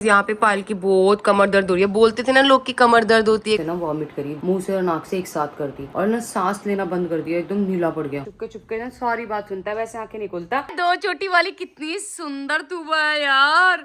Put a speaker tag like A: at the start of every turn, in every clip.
A: यहाँ पे पायल की बहुत कमर दर्द हो रही है। बोलते थे ना लोग की कमर दर्द होती है ना, वॉमिट करी, मुंह से और नाक से एक साथ कर दी और ना सांस लेना बंद कर दिया, एकदम नीला पड़ गया। चुपके चुपके ना सारी बात सुनता है, वैसे आंखें नहीं खोलता। दो चोटी वाली कितनी सुंदर तू यार।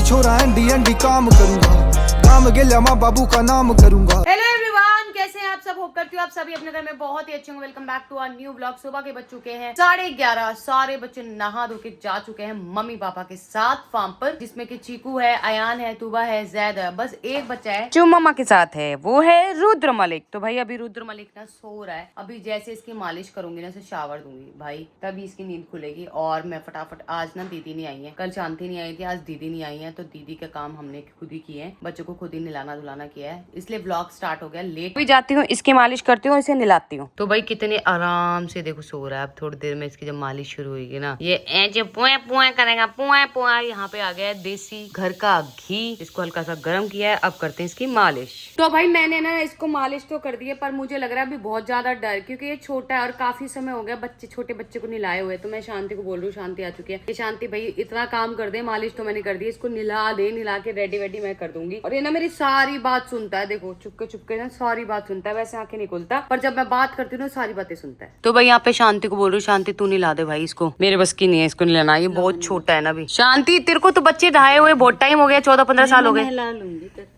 B: छोरा एंडी काम करूंगा, काम गेल्या माँ बाबू का नाम करूंगा।
A: हेलो एवरीवन, कैसे हैं आप सब? होप करती हूँ आप सभी अपने घर में बहुत ही अच्छे होंगे। Welcome back to our new blog. सुबह के बज चुके हैं 11:30। सारे बच्चे नहा धो के जा चुके हैं मम्मी पापा के साथ फार्म पर, जिसमें कि चीकू है, अयान है, तुबा है, जैद है। बस एक बच्चा है जो मम्मा के साथ है, वो है रुद्र मलिक। तो भाई अभी रुद्र मलिक ना सो रहा है। अभी जैसे इसकी मालिश करूंगी ना, इसे शावर दूंगी भाई, तभी इसकी नींद खुलेगी। और मैं फटाफट, आज ना दीदी नहीं आई है, कल शांति नहीं आई थी, आज दीदी नहीं आई है, तो दीदी का काम हमने खुद ही किए हैं। बच्चों को खुद ही नहलाना धुलाना किया है, इसलिए ब्लॉग स्टार्ट हो गया लेट। भी जाती हूँ, इसकी मालिश करती हूँ, इसे नहलाती हूँ। तो भाई कितने आराम से देखो सो रहा है। अब थोड़ी देर में इसकी जब मालिश शुरू होगी ना, ये ऐसे पुए पुए करेगा, पुए पुए। यहाँ पे आ गया है देसी घर का घी, इसको हल्का सा गर्म किया है। अब करते हैं इसकी मालिश। तो भाई मैंने ना इसको मालिश तो कर दी है, पर मुझे लग रहा है अभी बहुत ज्यादा डर, क्योंकि ये छोटा है और काफी समय हो गया छोटे बच्चे को नहलाए हुए। तो मैं शांति को बोल रही हूँ, शांति आ चुकी है कि शांति भाई इतना काम कर दे। मालिश तो मैंने कर दी, इसको नहला दे, नहला के रेडी वेडी मैं कर दूंगी। और ये ना मेरी सारी बात सुनता है, देखो चुपके चुपके ना सारी बात सुनता है। वैसे आंखें नहीं खोलता, पर जब मैं बात करती हूँ ना सारी बातें सुनता है। तो भाई यहाँ पे शांति को बोल रही हूँ, शांति तू नहला दे भाई इसको, मेरे बस की नहीं है इसको नहलाना, ये बहुत छोटा है ना अभी। शांति तेरे को तो बच्चे ढाए हुए बहुत टाइम हो गया, 14-15 साल हो गए।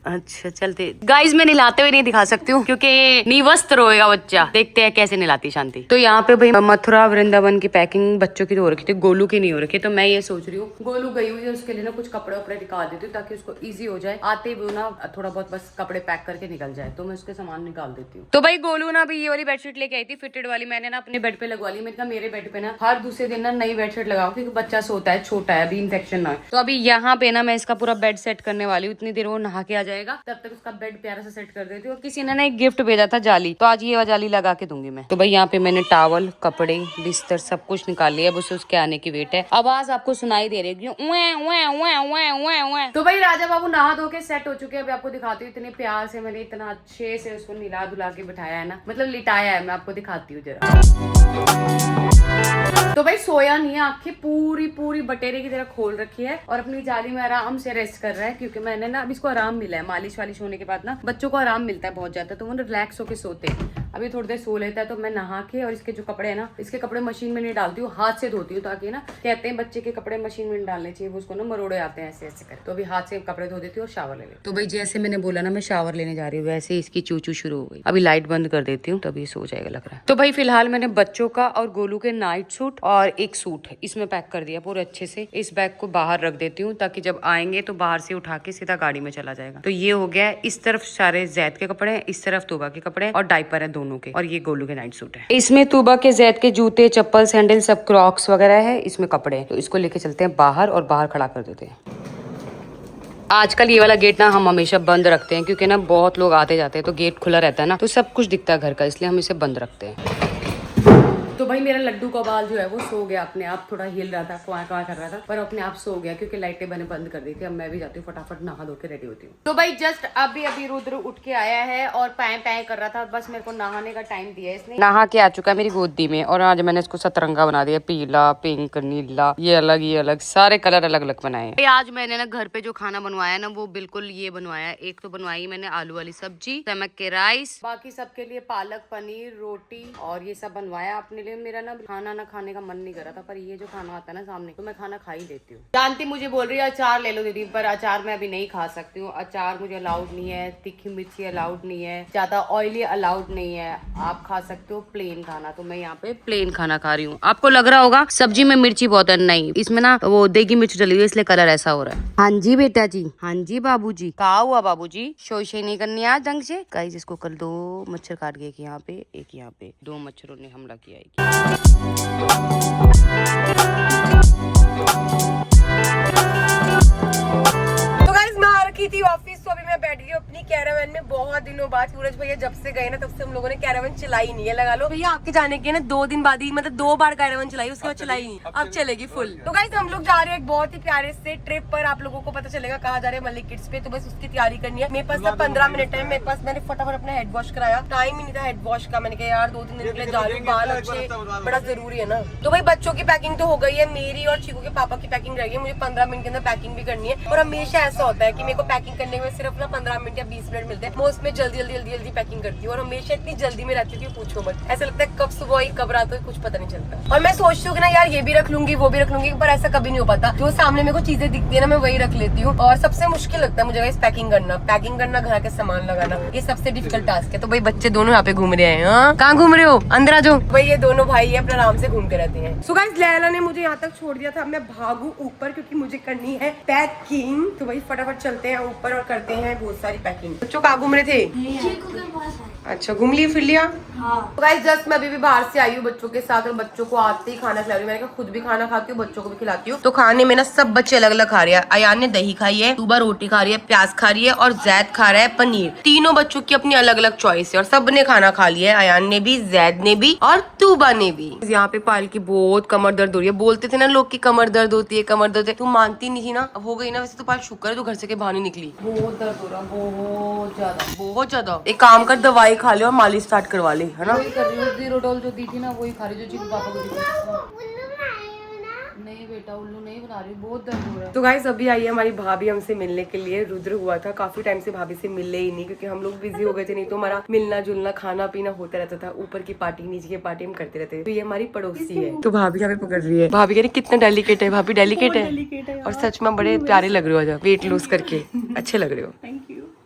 A: अच्छा चलते गाइज, मैं नहलाते हुए नहीं दिखा सकती हूँ क्योंकि निवस्त रोएगा बच्चा। देखते हैं कैसे नहलाती शांति। तो यहाँ पे भाई मथुरा वृंदावन की पैकिंग बच्चों की तो हो रखी थी, गोलू की नहीं हो रखी। तो मैं ये सोच रही हूँ, गोलू गई हुई है, उसके लिए ना कुछ कपड़े वपड़े निकाल देती हूँ ताकि उसको ईजी हो जाए, आते हुए ना थोड़ा बहुत बस कपड़े पैक करके निकल जाए। तो मैं उसके सामान निकाल देती हूँ। तो भाई गोलू ना अभी ये वाली बेडशीट लेके आई थी, फिटेड वाली। मैंने ना अपने बेड पे लगवा ली। मैंने कहा मेरे बेड पे ना हर दूसरे दिन ना नई बेडशीट लगाओ, क्योंकि बच्चा सोता है, छोटा है, अभी इन्फेक्शन ना है। तो अभी यहाँ पे ना मैं इसका पूरा बेड सेट करने वाली हूँ। इतनी देर वो नहा के आ जाएगा, तब तक उसका बेड प्यारा सा सेट कर देती हूँ। और किसी ने ना एक गिफ्ट भेजा था जाली, तो आज ये जाली लगा के दूंगी मैं। तो भाई यहाँ पे मैंने टॉवल, कपड़े, बिस्तर सब कुछ निकाल लिया। बस उसके आने की वेट है। आवाज आपको सुनाई दे रही है। तो भाई राजा बाबू नहा धो के सेट हो चुके हैं। अभी आपको दिखाती हूँ, इतने प्यार से मैंने इतना अच्छे से उसको नहला धुला के बिठाया है ना, मतलब लिटाया है। मैं आपको दिखाती हूँ जरा। तो भाई सोया नहीं है, आंखें पूरी पूरी बटेरे की तरह खोल रखी है और अपनी जाली में आराम से रेस्ट कर रहा है, क्योंकि मैंने ना अब इसको आराम मिला है। मालिश वालिश होने के बाद ना बच्चों को आराम मिलता है बहुत ज्यादा, तो वो रिलैक्स होके सोते हैं। अभी थोड़ी देर सो लेता है, तो मैं नहा के और इसके जो कपड़े है ना, इसके कपड़े मशीन में नहीं डालती हूँ, हाथ से धोती हूँ, ताकि ना कहते हैं बच्चे के कपड़े मशीन में नहीं डालने चाहिए, वो उसको ना मरोड़े आते हैं ऐसे ऐसे कर। तो अभी हाथ से कपड़े धो देती हूँ और शावर ले लेती हूँ। तो भाई जैसे मैंने बोला ना मैं शावर लेने जा रही हूँ, वैसे इसकी चूचू शुरू हो गई। अभी लाइट बंद कर देती हूँ, तभी सो जाएगा लग रहा है। तो भाई फिलहाल मैंने बच्चों का और गोलू के नाइट सूट और एक सूट इसमें पैक कर दिया पूरे अच्छे से। इस बैग को बाहर रख देती हूँ, ताकि जब आएंगे तो बाहर से उठा के सीधा गाड़ी में चला जाएगा। तो ये हो गया, इस तरफ सारे जैद के कपड़े हैं, इस तरफ तूबा के कपड़े और डायपर है दोनों के, और ये गोलू के नाइट सूट है। इसमें तूबा के जैद के जूते, चप्पल, सैंडल, सब क्रॉक्स वगैरह है, इसमें कपड़े। तो इसको लेके चलते हैं बाहर और बाहर खड़ा कर देते हैं। आजकल ये वाला गेट ना हम हमेशा बंद रखते हैं, क्योंकि ना बहुत लोग आते जाते हैं, तो गेट खुला रहता है ना, तो सब कुछ दिखता है घर का, इसलिए हम इसे बंद रखते हैं। तो भाई मेरा लड्डू का बाल जो है वो सो गया अपने आप, थोड़ा हिल रहा था, क्वां क्वां कर रहा था, पर अपने आप सो गया, क्योंकि लाइटें मैंने बंद कर दी थी। अब मैं भी जाती हूँ, फटाफट नहा धो के रेडी होती हूँ। तो भाई जस्ट अभी रुद्र उठ के आया है और पैं पैं कर रहा था, बस मेरे को नहाने का टाइम दिया इसने। नहा के आ चुका है मेरी गोदी में, और आज मैंने इसको सतरंगा बना दिया, पीला, पिंक, नीला, ये अलग, सारे कलर अलग अलग बनाए। आज मैंने ना घर पे जो खाना बनवाया ना, वो बिल्कुल ये बनवाया। एक तो बनवाई मैंने आलू वाली सब्जी, नमक के राइस, बाकी सबके लिए पालक पनीर, रोटी, और ये सब बनवाया अपने लिए। मेरा ना खाना खाने का मन नहीं कर रहा था, पर ये जो खाना आता है ना सामने, तो मैं खाना खा ही लेती हूँ। जानती मुझे बोल रही है अचार ले लो दीदी, पर अचार मैं अभी नहीं खा सकती हूँ। अचार मुझे अलाउड नहीं है, तीखी मिर्ची अलाउड नहीं है, ज्यादा ऑयली अलाउड नहीं है। आप खा सकते हो प्लेन खाना, तो मैं यहाँ पे प्लेन खाना खा रही हूँ। आपको लग रहा होगा सब्जी में मिर्ची बहुत है, नहीं, इसमें ना वो देगी मिर्च डली हुई है, इसलिए कलर ऐसा हो रहा है। हाँ जी बेटा जी, हाँ जी बाबू जी। कहा हुआ बाबू जी, शोशे नहीं करनी आज ढंग से। गाइस इसको कल 2 मच्छर काट गए, यहाँ पे एक, यहाँ पे 2 मच्छरों ने हमला किया। तो गाइस मैं आ रखी थी ऑफिस
C: तो अभी मैं बैठ गई हूँ अपनी कैरावन में बहुत दिनों बाद। सूरज भैया जब से गए ना तब से हम लोगों ने कैरावन चलाई नहीं है। लगा लो भैया आपके जाने के ना 2 दिन बाद ही, मतलब 2 बार कैरावन चलाई, उसके बाद चलाई नहीं, अब चलेगी फुल। तो गाइस हम लोग जा रहे हैं एक बहुत ही प्यारे से ट्रिप पर। आप लोगों को पता चलेगा कहाँ जा रहे हैं, मलिक किड्स पे। तो बस उसकी तैयारी करनी है। मेरे पास 15 मिनट है। मेरे पास मैंने फटाफट अपना हेड वॉश कराया, टाइम ही नहीं था हेड वॉश का। मैंने कहा यार 2-3 दिन के लिए जा रही हूँ, बाल अच्छे बड़ा जरूरी है ना। तो भाई बच्चों की पैकिंग तो हो गई है, मेरी और चीकू के पापा की पैकिंग रह गई है। मुझे 15 मिनट के अंदर पैकिंग भी करनी है। और हमेशा ऐसा होता है कि मेरे को पैकिंग करने में सिर्फ ना 15 मिनट या 20 मिनट मिलते हैं। मैं उसमें जल्दी पैकिंग करती हूँ और हमेशा इतनी जल्दी में रहती हूँ पूछो मत। ऐसा लगता है कब सुबह हुई कब रात हुई कुछ पता नहीं चलता। और मैं सोचती हूँ कि ना यार ये भी रख लूंगी वो भी रख लूंगी, पर ऐसा कभी नहीं हो पाता। जो सामने मेरे को चीजें दिखती है ना मैं वही रख लेती हूँ। और सबसे मुश्किल लगता है मुझे गाइस पैकिंग करना, घर के सामान लगाना, ये सबसे डिफिकल्ट टास्क है। तो भाई बच्चे दोनों यहाँ पे घूम रहे हैं। हाँ कहाँ घूम रहे हो, अंदर आ जाओ। भाई ये दोनों भाई है अपने आराम से घूमते रहते हैं। सो गाइस लैला ने मुझे यहाँ तक छोड़ दिया था, अब मैं भागू ऊपर क्योंकि मुझे करनी है पैकिंग। तो भाई फटाफट चलते हैं ऊपर और करते हैं बहुत सारी पैकिंग। बच्चों कहाँ घूम रहे थे? अच्छा घूम लिए फिर लिया। तो गाइस जस्ट मैं अभी भी बाहर से आई हूँ बच्चों के साथ और बच्चों को आते ही खाना खिला रही हूँ। मैंने कहा खुद भी खाना खाती हूँ बच्चों को भी खिलाती हूँ। तो खाने में ना सब बच्चे अलग अलग खा रहे हैं। अयान ने दही खाई है, तूबा रोटी खा रही है, प्याज खा रही है और जैद खा रहा है पनीर। तीनों बच्चों की अपनी अलग अलग चॉइस है और सबने खाना खा लिया है। अयान ने भी, जैद ने भी और तूबा ने भी। यहाँ पे पायल की बहुत कमर दर्द हो रही है। बोलते थे ना लोग की कमर दर्द होती है, कमर दर्द है, तू मानती नहीं थी ना, अब हो गई ना। वैसे तो पायल शुक्र है तू घर से के बाहर नहीं निकली।
A: बहुत दर्द हो रहा, बहुत ज्यादा।
C: एक काम कर दवाई खा ले और मालिश स्टार्ट करवा ले, है ना।
A: वही कर रही हूँ, जीरोडोल जो दी थी ना वही खा रही, जो चीकू पापा को दी थी। नहीं बेटा उल्लू नहीं बना रही, बहुत दर्द हो रहा है।
C: तो गाइस अभी आई है हमारी भाभी हमसे मिलने के लिए। रुद्र हुआ था काफी टाइम से भाभी से मिलले ही नहीं क्योंकि हम लोग बिजी हो गए थे, नहीं तो हमारा मिलना जुलना खाना पीना होता रहता था। ऊपर की पार्टी नीचे की पार्टी हम करते रहते थे। तो ये हमारी पड़ोसी है। तो भाभी हमें पकड़ रही है। भाभी कह रही कितना डेलिकेट है, भाभी डेलिकेट है और सच में बड़े प्यारे लग रहे हो, वेट लूज करके अच्छे लग रहे हो।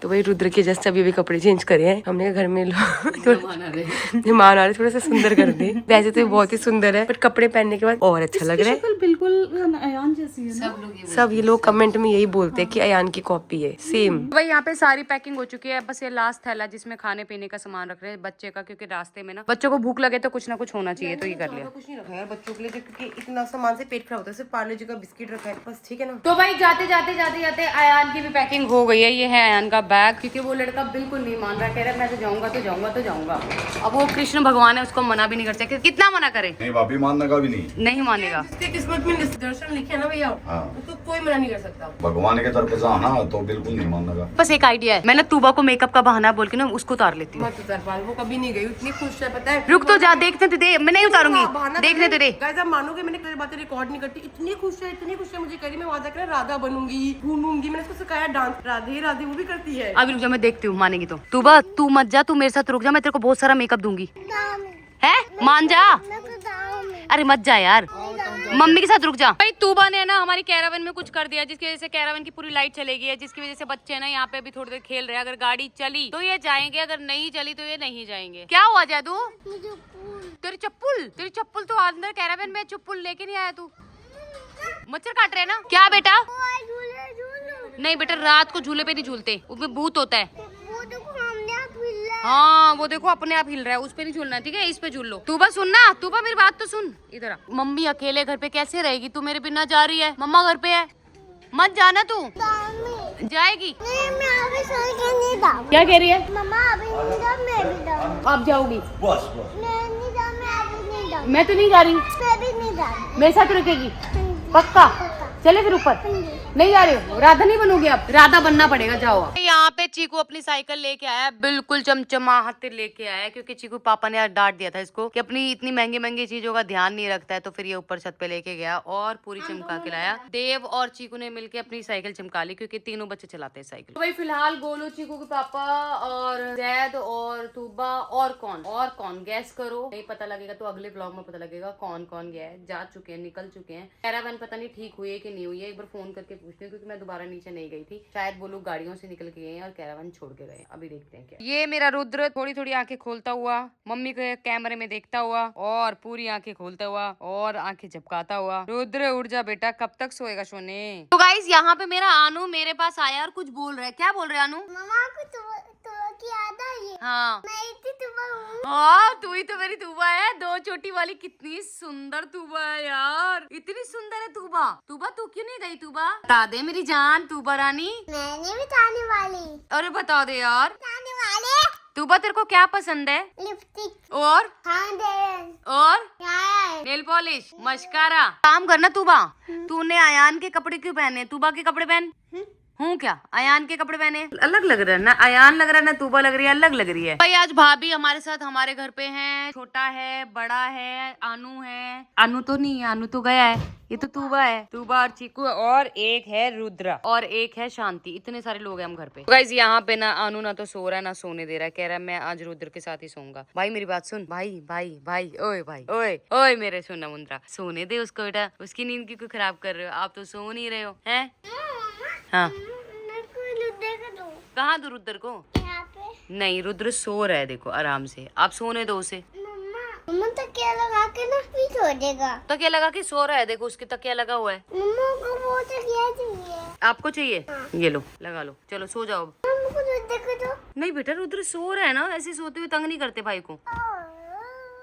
C: तो भाई रुद्र के जस्ट अभी भी कपड़े चेंज करे हैं हमने, घर में मेहमान आ रहे थोड़ा सा सुंदर कर दे। वैसे तो ये बहुत ही सुंदर है पर कपड़े पहनने के बाद और अच्छा लग रहा है।
D: बिल्कुल अयान जैसी है।
C: सब ये लोग कमेंट में यही बोलते हैं कि अयान की कॉपी है सेम।
A: भाई यहाँ पे सारी पैकिंग हो चुकी है, बस ये लास्ट थैला जिसमें खाने पीने का सामान रख रहे हैं बच्चे का, क्योंकि रास्ते में ना बच्चों को भूख लगे तो कुछ ना कुछ होना चाहिए, तो ये कर लिया।
C: कुछ नहीं रखा यार बच्चों के लिए क्योंकि इतना सामान से पेट खराब होता है। सिर्फ पार्ले जी का बिस्किट रखा है बस, ठीक है ना।
A: तो भाई जाते जाते अयान की भी पैकिंग हो गई है। ये है अयान का बैग, क्योंकि वो लड़का बिल्कुल नहीं मान रहा, कह रहा है मैं तो जाऊंगा। अब वो कृष्ण भगवान है, उसको मना भी नहीं कर सकते, कितना मना करे।
E: नहीं भाभी मानने का भी नहीं
A: मानेगा।
C: जिसके किस्मत में दर्शन लिखे ना भैया तो कोई मना नहीं कर सकता।
E: भगवान के तरफ से आना तो बिल्कुल नहीं मानने का।
A: बस एक आइडिया है, मैंने तूबा को मेकअप का बहाना बोल के ना उसको उतार लेती हूँ।
C: मत उतार पाल, वो कभी नहीं गई, इतनी खुश है पता है।
A: रुक तो जा, देखने तो दे, मैं नहीं उतारूंगी, देखने तो दे।
C: गाइस आप मानोगे मैंने कई बातें रिकॉर्ड नहीं करती, इतनी खुश है मुझे कह रही मैं वहां जाकर राधा बनूंगी, घूमूंगी। मैंने उसको सिखाया डांस, राधे वो भी करती है।
A: अभी रुक जा, मैं देखती हूँ मानेगी तो। तूबा तू मत जा, तू मेरे साथ रुक जा, मैं तेरे को बहुत सारा मेकअप दूंगी। है मान जा, अरे मत जा यार, मम्मी के साथ रुक जा। भाई तूबा ने ना हमारी कैरावन में कुछ कर दिया जिसकी वजह से कैरावन की पूरी लाइट चलेगी है, जिसकी वजह से बच्चे ना यहाँ पे अभी थोड़ी देर खेल रहे हैं। अगर गाड़ी चली तो ये जाएंगे, अगर नहीं चली तो ये नहीं जाएंगे। क्या हुआ जादू? तेरी चप्पल तो अंदर कैरावन में, चप्पल लेके नहीं आया तू? मच्छर काट रहे ना क्या बेटा? नहीं बेटा रात को झूले पे नहीं झूलते, उसमें भूत होता है। हाँ वो देखो अपने आप हिल रहा है, उस पे नहीं झूलना ठीक है, इस पे झूल लो। तू बस सुन ना, तू मेरी बात तो सुन। इधर आ, मम्मी अकेले घर पे कैसे रहेगी? तू मेरे बिना जा रही है, मम्मा घर पे है, मत जाना तू। जाएगी? क्या कह रही है? आप जाओगी? मैं तो नहीं जा रही, मेरे साथ रुकेगी पक्का? चले फिर ऊपर। नहीं जा रहे हो? राधा नहीं बनोगे आप? राधा बनना पड़ेगा, जाओ। यहाँ पे चीकू अपनी साइकिल लेके आया, बिल्कुल चमचमाहट लेके आया, क्योंकि चीकू पापा ने डांट दिया था इसको कि अपनी इतनी महंगी चीजों का ध्यान नहीं रखता है। तो फिर ये ऊपर छत पे लेके गया और पूरी चमका के लाया। देव और चीकू ने मिलके अपनी साइकिल चमका ली, क्योंकि तीनों बच्चे चलाते हैं साइकिल। तो भाई फिलहाल गोलू, चीकू के पापा और जैद और तूबा और कौन गैस करो। नहीं पता लगेगा तो अगले ब्लॉग में पता लगेगा कौन गया है। जा चुके हैं, निकल चुके हैं। कैरावन पता नहीं ठीक हुई है कि नहीं हुई है, एक बार फोन करके पूछती हूँ, क्योंकि मैं दोबारा नीचे नहीं गई थी। शायद वो लोग गाड़ियों से निकल के गए हैं और कैरावन छोड़ के गए। अभी देखते हैं क्या। ये मेरा रुद्र थोड़ी आंखें खोलता हुआ, मम्मी के कैमरे में देखता हुआ और पूरी आंखें खोलता हुआ और आंखें झपकाता हुआ। रुद्र उठ जा बेटा, कब तक सोएगा सोने? तो गाइस यहाँ पे मेरा आनू मेरे पास आया और कुछ बोल रहा है। क्या बोल रहे हैं आनू?
F: मम्मा को तो की याद आई है।
A: हाँ
F: मैं इतनी
A: हाँ तू ही तो मेरी तूबा है, 2 चोटी वाली। कितनी सुंदर तूबा है यार, इतनी सुंदर है तूबा। तूबा तू क्यों नहीं गई तूबा? बता दे मेरी जान तूबा रानी।
F: मैंने भी ताने वाली
A: अरे बता दे यार
F: ताने वाले
A: तूबा, तेरे को क्या पसंद है?
F: लिपस्टिक
A: और
F: फाउंडेशन
A: और नेल पॉलिश, मस्कारा। काम करना तूबा, तूने अयान के कपड़े क्यों पहने? तूबा के कपड़े पहन। हूँ क्या? अयान के कपड़े पहने। अलग लग रहा है ना अयान लग रहा है ना तूबा लग रही है, अलग लग रही है। भाई आज भाभी हमारे साथ हमारे घर पे हैं। छोटा है, बड़ा है, अनु है। अनु तो नहीं है, अनु तो गया है। ये तो तूबा है, तूबा और चीकू है, और एक है रुद्रा और एक है शांति। इतने सारे लोग हैं हम घर पे। गाइस यहाँ पे ना अनु ना तो सो रहा है ना सोने दे रहा है। कह रहा है मैं आज रुद्र के साथ ही सोऊंगा। भाई मेरी बात सुन, भाई भाई भाई, ओए भाई, ओए ओए मेरे सोना मुंद्रा, सोने दे उसको बेटा। उसकी नींद क्यों खराब कर रहे हो? आप तो सो नहीं रहे हो हैं? हाँ कहाँ दो रुद्र को?
F: यहाँ पे
A: नहीं रुद्र सो रहा है, देखो आराम से। आप सोने दो उसे।
F: मम्मा तकिया लगा के ना भी सो देगा।
A: तकिया लगा के सो रहा है, देखो उसके तकिया लगा हुआ है।
F: मम्मा को वो तकिया चाहिए।
A: आपको चाहिए? ये लो लगा लो, चलो सो जाओ।
F: मम्मा को दूध देखो तो।
A: नहीं बेटा रुद्र सो रहा है ना, ऐसे सोते हुए तंग नहीं करते भाई को।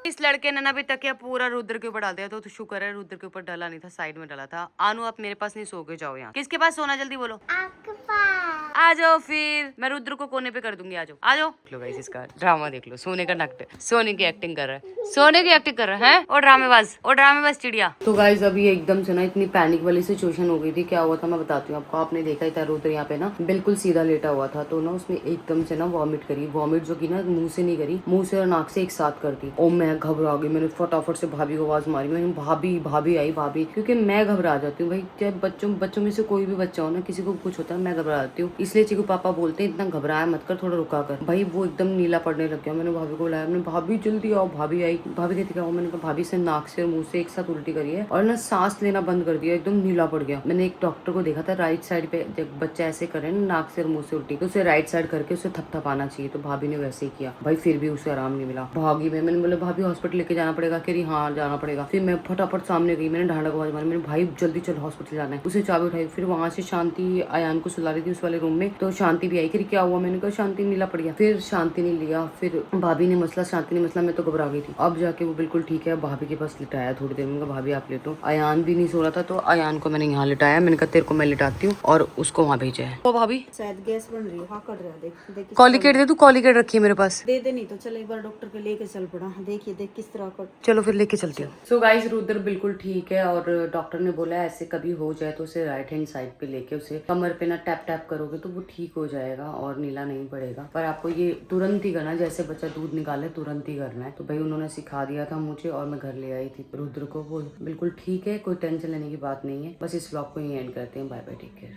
A: इस लड़के ने ना भी तकिया पूरा रुद्र के ऊपर डाल दिया, तो शुक्र है रुद्र के ऊपर डाला नहीं था, साइड में डाला था। आनु आप मेरे पास नहीं सो के जाओ यहाँ। किसके पास सोना? जल्दी बोलो।
F: आपके पास
A: आ जाओ फिर, मैं रुद्र को कोने पे कर दूंगी। आ जाओ आ जाओ। लो गाइस इसका ड्रामा देख लो, सोने का नाटक, सोने की एक्टिंग कर रहा है, सोने की एक्टिंग कर रहा है। और ड्रामेबाज चिड़िया। तो गाइस अभी एकदम से ना इतनी पैनिक वाली सिचुएशन हो गई थी। क्या हुआ था मैं बताती हूँ आपको। आपने देखा ही था रुद्र यहाँ पे ना बिल्कुल सीधा लेटा हुआ था, तो ना उसने एकदम से ना वॉमिट करी। वॉमिट जो की ना मुंह से नहीं करी, मुंह से और नाक से एक साथ कर दी। और मैं घबरा गई, मैंने फटाफट से भाभी को आवाज मारी। मैंने भाभी भाभी आई भाभी, क्योंकि मैं घबरा जाती हूँ भाई। चाहे बच्चों में से कोई भी बच्चा हो ना, किसी को कुछ होता है मैं घबरा जाती हूँ। इसलिए चीकू पापा बोलते हैं इतना घबराया मत कर, थोड़ा रुका कर। भाई वो एकदम नीला पड़ने लग गया। मैंने भाभी को बुलाया, मैंने भाभी जल्दी आओ। भाभी आई, भाभी कहती क्या हुआ? मैंने कहा भाभी से नाक से और मुंह से एक साथ उल्टी करी है और ना सांस लेना बंद कर दिया, एकदम नीला पड़ गया। मैंने एक डॉक्टर को देखा था, राइट साइड पे जब बच्चा ऐसे करे ना नाक से और मुंह से उल्टी, तो उसे राइट साइड करके उसे थपथपाना चाहिए। तो भाभी ने वैसे ही किया भाई, फिर भी उसे आराम नहीं मिला। भागी में मैंने बोला भाभी हॉस्पिटल लेके जाना पड़ेगा। कह रही हाँ जाना पड़ेगा। फिर मैं फटाफट सामने गई, मैंने ढांढा को आवाज मारी, मैंने भाई जल्दी चलो हॉस्पिटल जाना है। उसे चाबी उठाई, फिर वहां से शांति अयान को सुला रही थी उस वाले रूम में, तो शांति भी आई। फिर क्या हुआ? मैंने कहा शांति नीला पड़ गया। फिर शांति ने लिया, फिर भाभी ने मसला, शांति ने मसला। मैं तो घबरा गई थी। अब जाके वो बिल्कुल ठीक है, भाभी के पास लिटाया थोड़ी देर में। भाभी आप लेटो। अयान भी नहीं सो रहा था, तो अयान को मैंने यहाँ लिटाया। मैंने कहा तेरे को मैं लिटाती हूँ, और उसको वहाँ भेजा है। ओ भाभी
D: शायद गैस बन रही है। हाँ कर रहा है, देख देख
A: कॉलिकेट दे, तू कॉलिकेट रखी है मेरे पास।
D: दे दे, नहीं तो चल एक बार डॉक्टर के लेके चल पड़ा। देखिए देख किस तरह का।
A: चलो फिर लेके चलती हूँ। सो गाइस रुद्र बिल्कुल ठीक है, और डॉक्टर ने बोला ऐसे कभी हो जाए तो उसे राइट हैंड साइड पे लेके उसे कमर पे ना टैप टैप करोगे तो वो ठीक हो जाएगा और नीला नहीं पड़ेगा। पर आपको ये तुरंत ही करना, जैसे बच्चा दूध निकाले तुरंत ही करना है। तो भाई उन्होंने सिखा दिया था मुझे, और मैं घर ले आई थी रुद्र को। वो बिल्कुल ठीक है, कोई टेंशन लेने की बात नहीं है। बस इस व्लॉग को ही एंड करते हैं। Bye bye, take care.